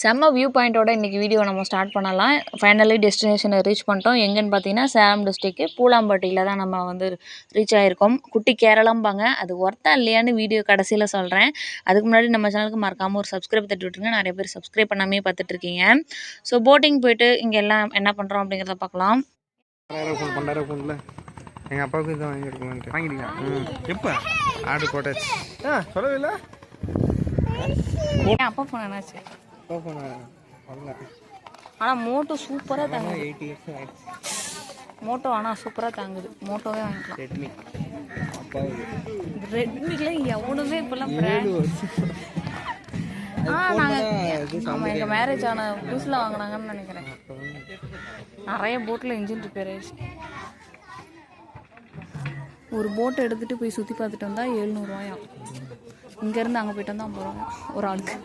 செம்ம வியூ பாயிண்ட்டோட இன்றைக்கி வீடியோ நம்ம ஸ்டார்ட் பண்ணலாம். ஃபைனலி டெஸ்டினேஷனை ரீச் பண்ணிட்டோம். எங்கேன்னு பார்த்தீங்கன்னா சேலம் டிஸ்ட்ரிக்ட் பூலாம்பட்டியில் தான் நம்ம வந்து ரீச் ஆகிருக்கோம். குட்டி கேரளம்பாங்க. அது ஒர்த்தா இல்லையான்னு வீடியோ கடைசியில் சொல்கிறேன். அதுக்கு முன்னாடி நம்ம சேனலுக்கு மறக்காமல் ஒரு சப்ஸ்கிரைப் தட்டி விட்டுருங்க. நிறைய பேர் சப்ஸ்கிரைப் பண்ணாமே பார்த்துட்ருக்கீங்க. ஸோ போட்டிங் போயிட்டு இங்கே எல்லாம் என்ன பண்ணுறோம் அப்படிங்கிறத பார்க்கலாம். எங்கள் அப்பாவுக்கு இதான் வாங்கியிருக்கோம். வாங்கிட்டீங்களா? எப்போ ஆர்டர் போட்டாச்சு. சொல்லவே இல்லை. அப்பா ஃபோன் என்னாச்சு? அப்பா ஃபோன் வரல. ஆனால் மோட்டோ சூப்பராக தாங்குது. 8 years ஆயிடுச்சு. மோட்டோ ஆனால் சூப்பராக தாங்குது. மோட்டோவே வாங்கிக்கலாம். ரெட்மி அப்பாவுக்கு. ரெட்மில எவ்வளோவே இப்போல்லாம் பிராண்ட். ஆமாம், எங்கள் மேரேஜ் ஆன புதுசில் வாங்கினாங்கன்னு நினைக்கிறேன். நிறைய போட்டில் இன்ஜின் ரிப்பேர் ஆயிடுச்சு. ஒரு போட்டை எடுத்துகிட்டு போய் சுற்றி பார்த்துட்டு வந்தால் 700 இங்கேருந்து அங்கே போய்ட்டு வந்தால் 50 ரூபாயா ஒரு ஆளுக்கு.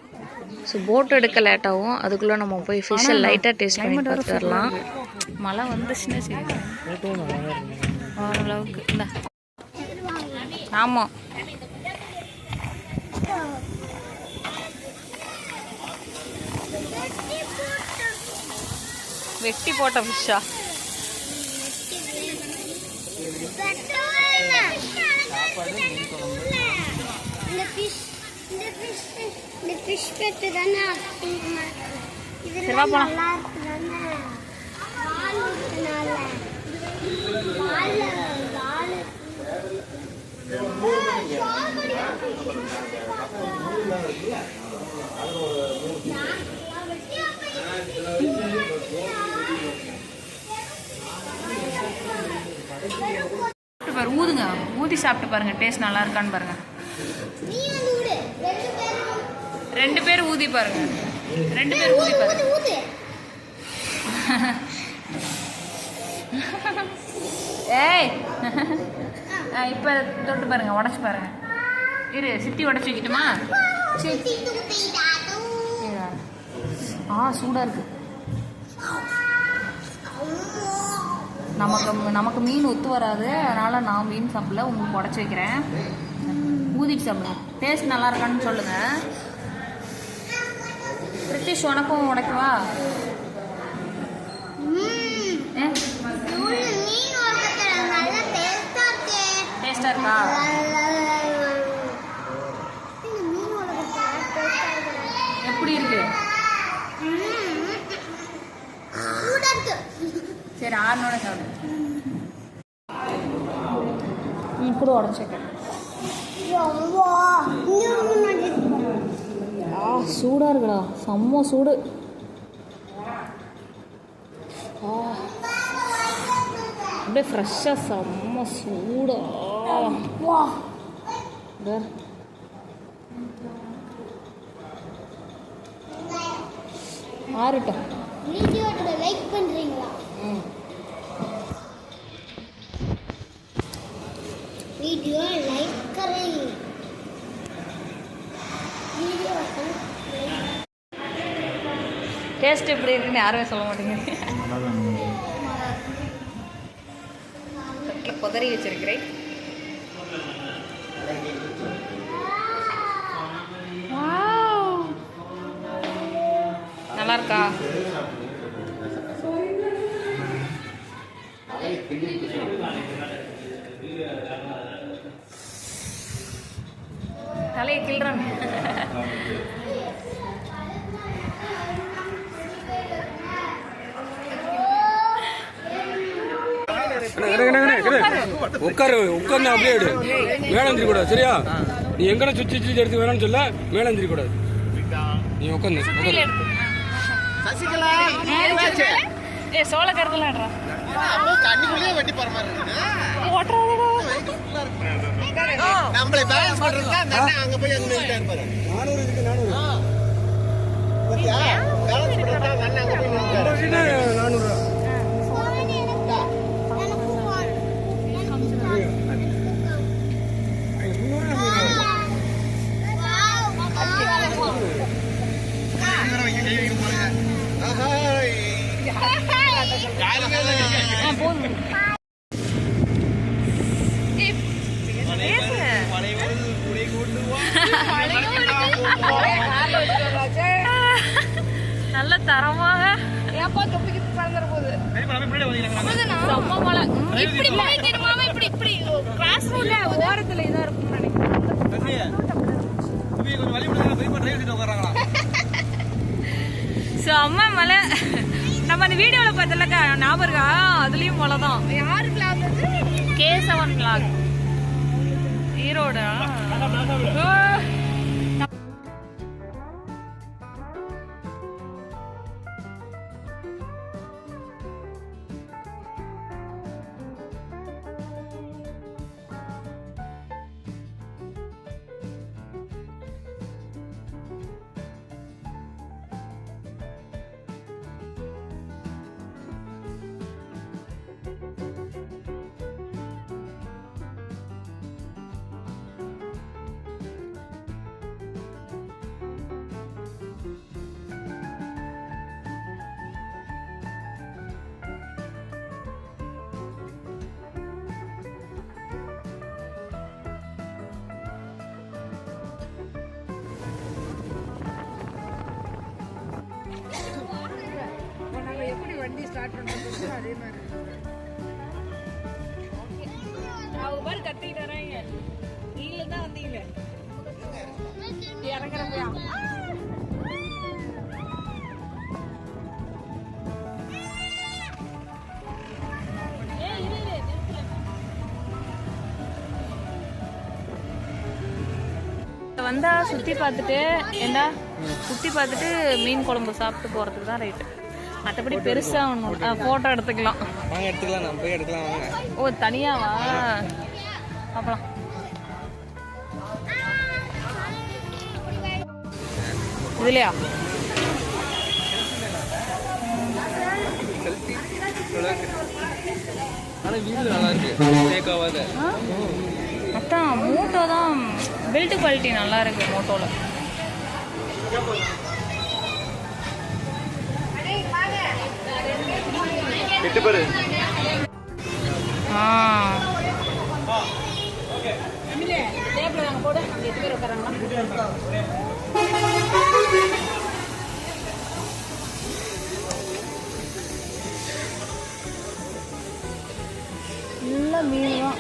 ஸோ போட் எடுக்க லேட்டாகும். அதுக்குள்ளே நம்ம போய் ஃபிஷ்ஷை லைட்டாக டேஸ்ட் பண்ணி பார்த்துட்டு வரலாம். மழை வந்துச்சுன்னா சரி ஓரளவுக்கு. இந்த ஆமாம், வெட்டி போட்ட ஃபிஷ்ஷா? ஊதுங்க, ஊதி சாப்பிட்டு பாருங்க, டேஸ்ட் நல்லா இருக்கான்னு பாருங்க. 2 பேர் ஊதி பாருங்க. 2 பேர் ஊதி பாருங்க. ஏய் இப்போ தொட்டு பாருங்க, உடச்சு பாருங்க. இரு, சிட்டி உடச்சு வைக்கட்டுமா? சூடாக இருக்கு. நமக்கு மீன் ஒத்து வராது, அதனால் நான் மீன் சாப்பிடல. உங்களுக்கு உடச்சி வைக்கிறேன். ஊதிட்டு சாப்பிடுங்க. டேஸ்ட் நல்லா இருக்கான்னு சொல்லுங்கள். பிரிட்டிஷ் உனக்கும் உடைக்கவா? டேஸ்டா இருக்கா? எப்படி இருக்கு? சரி, 6 சாப்பிடு. கூட உடச்சிக்கிறேன். சூடாக இருக்குடா, செம்ம சூடு. அப்படியே ஃப்ரெஷ்ஷாக செம்ம சூடா. ஆறுட்டோம். லைக் பண்ணுறீங்களா? வீடியோ லைக் करें. டேஸ்ட் எப்படி இருக்குன்னு யாருமே சொல்ல மாட்டேங்குது. கொதறி வச்சிருக்கிறேன். நல்லா இருக்கா? தலையை கிள்றான். உட்கார்ந்து அப்படியே எடு. மேலந்திரி கூடாது, சரியா? நீ எங்கட சுத்தி சுத்தி எடுத்து வேணும்னு சொல்ல, மேலந்திரி கூடாது. நீ உட்காந்து சோள கருதுலாடுறா. நம்மளை பேலன்ஸ் பண்றதுக்கு அங்க போய் அங்க நின்னுட்டே இருப்பாரு. 400 இருக்கு, 400. பத்தியா? பேலன்ஸ் பண்றதுக்கு அங்க போய் நின்னுட்டே 400. நல்ல தரமாக ஏப்பா தொப்பிக்கு பறந்துற போகுது செம்ம மழை. இப்படி போய் தெரியுமாமா இப்படி இப்படி கிராஸ் ரோட்ல ஓரத்துல இதா இருக்கும் நினைக்கிறேன் செம்ம மழை. நம்ம அந்த வீடியோல பார்த்தலக்கா ஞாபகம் இருக்கா? அதுலயும் மழை தான். யாரு கிளாஸ் K7 vlog ஈரோடா. எப்படி வண்டி ஸ்டார்ட் பண்றது அதே மாதிரி அவங்க பாரு கத்திட்டு வராங்க. நீங்க தான் வந்தீங்க இறங்குறப்பயா? வந்தா சுத்தி பார்த்துட்டு ஏண்டா சுத்தி பார்த்துட்டு மீன் குழம்பு சாப்பிட்டு போறதுக்கு தான் ரைட்டு. மற்றபடி பெருசா ஒன்றும் போட்டோ எடுத்துக்கலாம். வாங்க எடுத்துக்கலாம், நம்ம போய் எடுக்கலாம் வாங்க. ஓ தனியாவா? அப்புறம் இதுலையா? ஆனால் வீடு நல்லா இருக்கு, டேக்காவாத. அதான் மோட்டோ தான் பில்ட் குவாலிட்டி நல்லா இருக்கு மோட்டோல. எட்டு பேரு நல்ல மீன் தான்.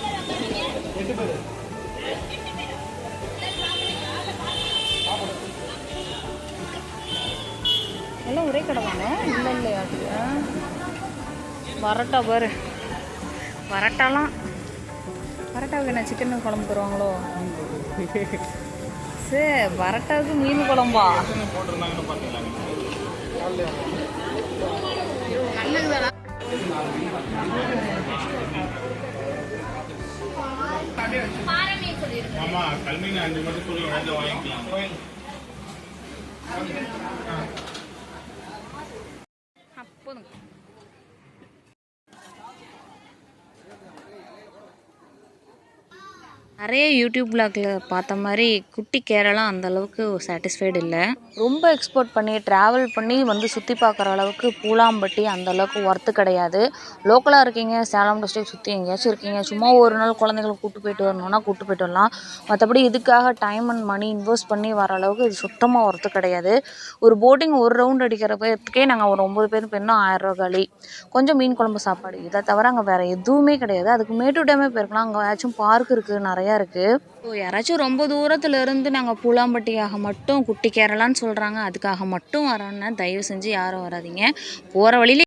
எல்லாம் ஒரே கடை தானே? இல்லை இல்லையா? அது பரோட்டா பாரு, பரோட்டாலாம். பரோட்டாவுக்கு என்ன சிக்கன் குழம்பு தருவாங்களோ? சரி, பரோட்டாவுக்கு மீன் குழம்பா? அப்போதும் நிறைய யூடியூப் பிளாக்ல பார்த்த மாதிரி குட்டி கேரளா அந்த அளவுக்கு சாட்டிஸ்ஃபைடு இல்லை. ரொம்ப எக்ஸ்போர்ட் பண்ணி ட்ராவல் பண்ணி வந்து சுற்றி பார்க்குற அளவுக்கு பூலாம்பட்டி அந்த அளவுக்கு ஒர்த்து கிடையாது. லோக்கலாக இருக்கீங்க, சேலம் டிஸ்ட்ரிக்ட் சுற்றி எங்கேயாச்சும் இருக்கீங்க, சும்மா ஒரு நாள் குழந்தைங்களை கூப்பிட்டு போயிட்டு வரணும்னா கூப்பிட்டு போயிட்டு வரலாம். மற்றபடி இதுக்காக டைம் அண்ட் மணி இன்வெஸ்ட் பண்ணி வர அளவுக்கு இது சுத்தமாக ஒர்த்து கிடையாது. ஒரு போட்டிங் ஒரு ரவுண்ட் அடிக்கிறப்பே நாங்கள் ஒரு 9 பேர் போயிருந்தோம். 1000 ரூபா காலி. கொஞ்சம் மீன் குழம்பு சாப்பாடு, இதை தவிர அங்கே வேறு எதுவுமே கிடையாது. அதுக்கு மேட்டூர் டேமே போயிருக்கலாம். அங்கே ஏதாச்சும் பார்க் இருக்குது, நிறையா இருக்குது. ஸோ யாராச்சும் ரொம்ப தூரத்தில் இருந்து நாங்கள் பூலாம்பட்டியாக மட்டும் குட்டி கேரளான்னு சொல்கிறாங்க, அதுக்காக மட்டும் வரோன்னா தயவு செஞ்சு யாரும் வராதிங்க. போகிற வழியில